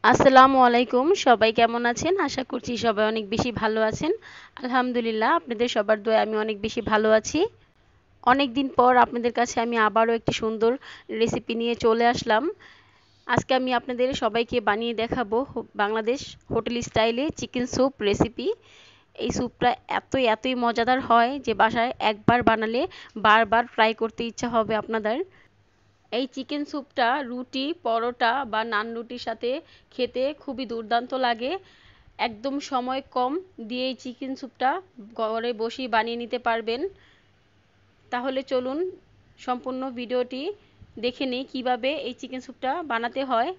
আসসালামু আলাইকুম। সবাই কেমন আছেন? আশা করছি সবাই অনেক বেশি ভালো আছেন। আলহামদুলিল্লাহ, আপনাদের সবার দোয়ায় আমি অনেক বেশি ভালো আছি। অনেক দিন পর আপনাদের কাছে আমি আবারও একটি সুন্দর রেসিপি নিয়ে চলে আসলাম। আজকে আমি আপনাদের সবাইকে বানিয়ে দেখাবো বাংলাদেশ হোটেল স্টাইলে চিকেন স্যুপ রেসিপি। এই স্যুপটা এতই মজাদার হয় যে বাসায় একবার বানালে বারবার ট্রাই করতে ইচ্ছা হবে আপনাদের। এই চিকেন স্যুপটা রুটি, পরোটা বা নান রুটির সাথে খেতে খুবই দুর্দান্ত লাগে। একদম সময় কম দিয়ে এই চিকেন স্যুপটা ঘরে বসেই বানিয়ে নিতে পারবেন। তাহলে চলুন সম্পূর্ণ ভিডিওটি দেখে নিই কীভাবে এই চিকেন স্যুপটা বানাতে হয়।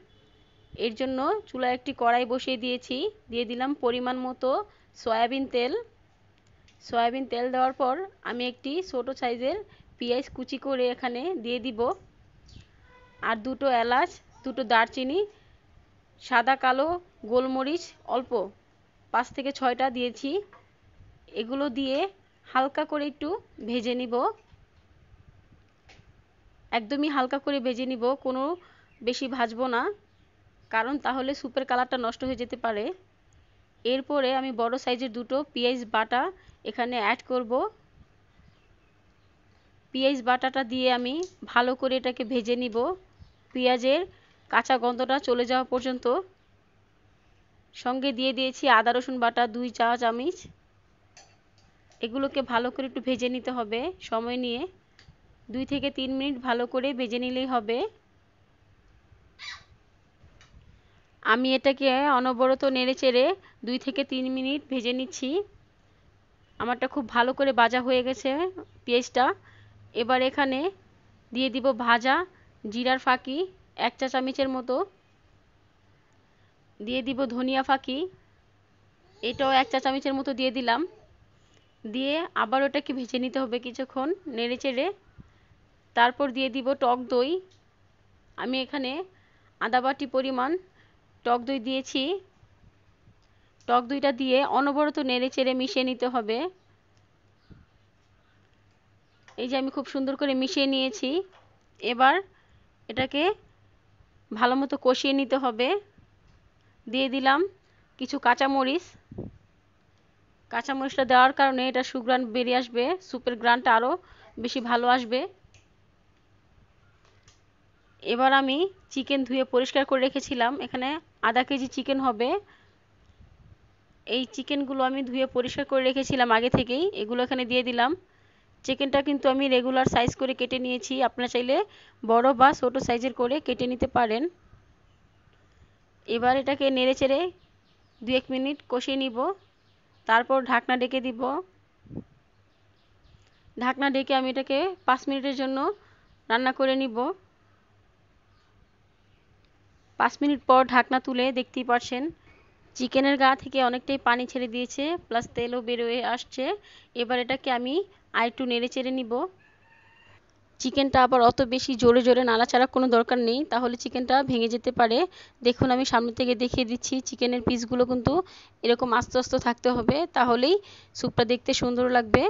এর জন্য চুলায় একটি কড়াই বসিয়ে দিয়েছি, দিয়ে দিলাম পরিমাণ মতো সয়াবিন তেল। সয়াবিন তেল দেওয়ার পর আমি একটি ছোট সাইজের পেঁয়াজ কুচি করে এখানে দিয়ে দিব, আর দুটো এলাচ, দুটো দারচিনি, সাদা কালো গোলমরিচ অল্প 5 থেকে 6টা দিয়েছি। এগুলো দিয়ে হালকা করে একটু ভেজে নিব, একদমই হালকা করে ভেজে নিব, কোনো বেশি ভাজবো না, কারণ তাহলে স্যুপের কালারটা নষ্ট হয়ে যেতে পারে। এরপরে আমি বড় সাইজের দুটো পেঁয়াজ বাটা এখানে অ্যাড করব। পেঁয়াজ বাটাটা দিয়ে আমি ভালো করে এটাকে ভেজে নিব, পেঁয়াজের কাঁচা গন্ধটা চলে যাওয়া পর্যন্ত। সঙ্গে দিয়ে দিয়েছি আদা রসুন বাটা 2 চা চামচ। এগুলোকে ভালো করে একটু ভেজে নিতে হবে সময় নিয়ে, 2 থেকে 3 মিনিট ভালো করে ভেজে নিলেই হবে। আমি এটাকে অনবরত নেড়েচেড়ে 2 থেকে 3 মিনিট ভেজে নিচ্ছি। আমারটা খুব ভালো করে ভাজা হয়ে গেছে পেঁয়াজটা। এবার এখানে দিয়ে দিব ভাজা জিরার ফাঁকি 1 চা চামচের মতো, দিয়ে দিব ধনিয়া ফাঁকি, এটাও 1 চা চামচের মতো দিয়ে দিলাম। দিয়ে আবার ওটাকে ভেজে নিতে হবে কিছুক্ষণ নেড়েচেড়ে। তারপর দিয়ে দিব টক দই। আমি এখানে আধা বাটি পরিমাণ টক দই দিয়েছি। টক দইটা দিয়ে অনবরত নেড়েচেড়ে মিশিয়ে নিতে হবে। এই যে আমি খুব সুন্দর করে মিশিয়ে নিয়েছি। এবার এটাকে ভালো মতো কষিয়ে নিতে হবে। দিয়ে দিলাম কিছু কাঁচামরিচ। কাঁচামরিচটা দেওয়ার কারণে এটা সুঘ্রাণ বেরিয়ে আসবে, স্যুপের ঘ্রাণটা আরও বেশি ভালো আসবে। এবার আমি চিকেন ধুয়ে পরিষ্কার করে রেখেছিলাম, এখানে আধা কেজি চিকেন হবে। এই চিকেনগুলো আমি ধুয়ে পরিষ্কার করে রেখেছিলাম আগে থেকেই, এগুলো এখানে দিয়ে দিলাম। চিকেনটা কিন্তু আমি রেগুলার সাইজ করে কেটে নিয়েছি, আপনারা চাইলে বড় বা ছোট সাইজের করে কেটে নিতে পারেন। এবার এটাকে নেড়েচেড়ে 2-1 মিনিট কষিয়ে নিব, তারপর ঢাকনা ঢেকে দিব। ঢাকনা ঢেকে আমি এটাকে 5 মিনিটের জন্য রান্না করে নিব। 5 মিনিট পর ঢাকনা তুলে দেখতেই পাচ্ছেন চিকেনের গা থেকে অনেকটাই পানি ছেড়ে দিয়েছে, প্লাস তেলও বেরোয় আসছে। এবার এটাকে আমি আরেকটু নেড়েচেড়ে নিব। চিকেনটা আবার অত বেশি জোরে জোরে নাড়াচাড়ার কোনো দরকার নেই, তাহলে চিকেনটা ভেঙে যেতে পারে। দেখুন আমি সামনে থেকে দেখিয়ে দিচ্ছি, চিকেনের পিসগুলো কিন্তু এরকম আস্তে আস্তে থাকতে হবে, তাহলেই স্যুপটা দেখতে সুন্দর লাগবে।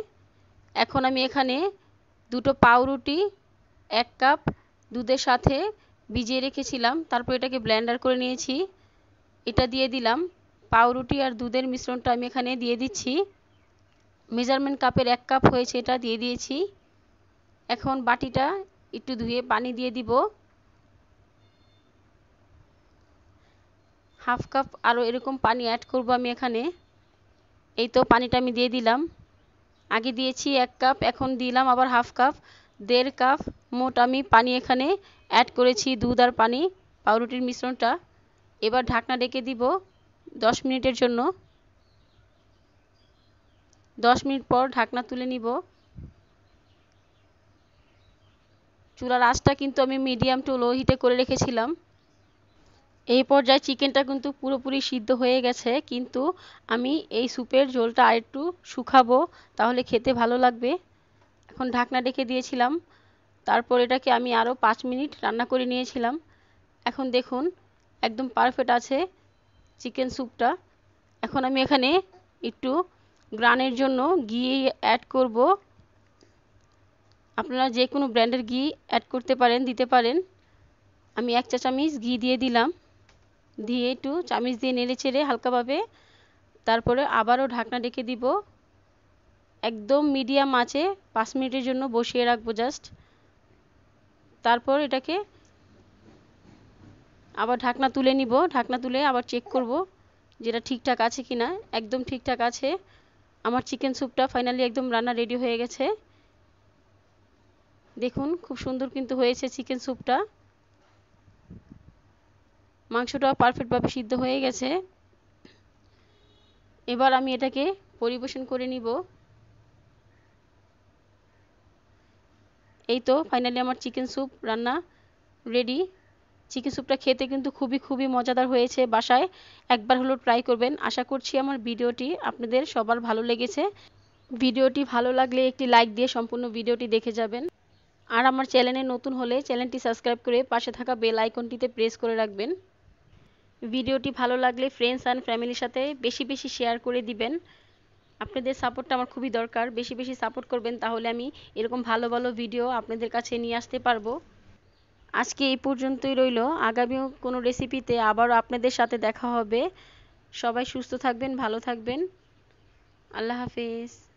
এখন আমি এখানে দুটো পাউরুটি 1 কাপ দুধের সাথে ভিজিয়ে রেখেছিলাম, তারপর এটাকে ব্লেন্ডার করে নিয়েছি। এটা দিয়ে দিলাম, পাউরুটি আর দুধের মিশ্রণটা আমি এখানে দিয়ে দিচ্ছি। মেজারমেন্ট কাপের 1 কাপ হয়েছে, এটা দিয়ে দিয়েছি। এখন বাটিটা একটু ধুয়ে পানি দিয়ে দিব, হাফ কাপ আরও এরকম পানি অ্যাড করব আমি এখানে। এই তো পানিটা আমি দিয়ে দিলাম, আগে দিয়েছি 1 কাপ, এখন দিলাম আবার হাফ কাপ, 1.5 কাপ মোট আমি পানি এখানে অ্যাড করেছি, দুধ আর পানি পাউরুটির মিশ্রণটা। এবার ঢাকনা ঢেকে দিব 10 মিনিটের জন্য। 10 মিনিট পর ঢাকনা তুলে নিব। চুলার আঁচটা কিন্তু আমি মিডিয়াম টু লো হিটে করে রেখেছিলাম। এই পর্যায়ে চিকেনটা কিন্তু পুরোপুরি সিদ্ধ হয়ে গেছে, কিন্তু আমি এই স্যুপের ঝোলটা আরেকটু শুকাবো, তাহলে খেতে ভালো লাগবে। এখন ঢাকনা ঢেকে দিয়েছিলাম, তারপর এটাকে আমি আরও 5 মিনিট রান্না করে নিয়েছিলাম। এখন দেখুন একদম পারফেক্ট আছে চিকেন স্যুপটা। এখন আমি এখানে একটু গ্রানের জন্য ঘি অ্যাড করব। আপনারা যে কোনো ব্র্যান্ডের ঘি অ্যাড করতে পারেন, দিতে পারেন। আমি 1 চা চামচ ঘি দিয়ে দিলাম। দিয়ে একটু চামচ দিয়ে নেড়ে চেড়ে হালকাভাবে তারপরে আবারও ঢাকনা ঢেকে দিব। একদম মিডিয়াম আঁচে 5 মিনিটের জন্য বসিয়ে রাখবো জাস্ট। তারপর এটাকে আবার ঢাকনা তুলে নিব। ঢাকনা তুলে আবার চেক করব যেটা ঠিকঠাক আছে কিনা। একদম ঠিকঠাক আছে। আমার চিকেন স্যুপটা ফাইনালি একদম রান্না রেডি হয়ে গেছে। দেখুন খুব সুন্দর কিন্তু হয়েছে চিকেন স্যুপটা। মাংসটাও পারফেক্টভাবে সিদ্ধ হয়ে গেছে। এবার আমি এটাকে পরিবেশন করে নিব। এই তো ফাইনালি আমার চিকেন স্যুপ রান্না রেডি। চিকেন স্যুপটা খেতে কিন্তু খুবই মজাদার হয়েছে। বাসায় একবার হলো ট্রাই করবেন। আশা করছি আমার ভিডিওটি আপনাদের সবার ভালো লেগেছে। ভিডিওটি ভালো লাগলে একটি লাইক দিয়ে সম্পূর্ণ ভিডিওটি দেখে যাবেন। আর আমার চ্যানেলে নতুন হলে চ্যানেলটি সাবস্ক্রাইব করে পাশে থাকা বেল আইকনটিতে প্রেস করে রাখবেন। ভিডিওটি ভালো লাগলে ফ্রেন্ডস অ্যান্ড ফ্যামিলির সাথে বেশি শেয়ার করে দিবেন। আপনাদের সাপোর্টটা আমার খুবই দরকার। বেশি সাপোর্ট করবেন, তাহলে আমি এরকম ভালো ভিডিও আপনাদের কাছে নিয়ে আসতে পারবো। আজকে এই পর্যন্তই রইল। আগামী কোনো রেসিপিতে আবারও আপনাদের সাথে দেখা হবে। সবাই সুস্থ থাকবেন, ভালো থাকবেন। আল্লাহ হাফেজ।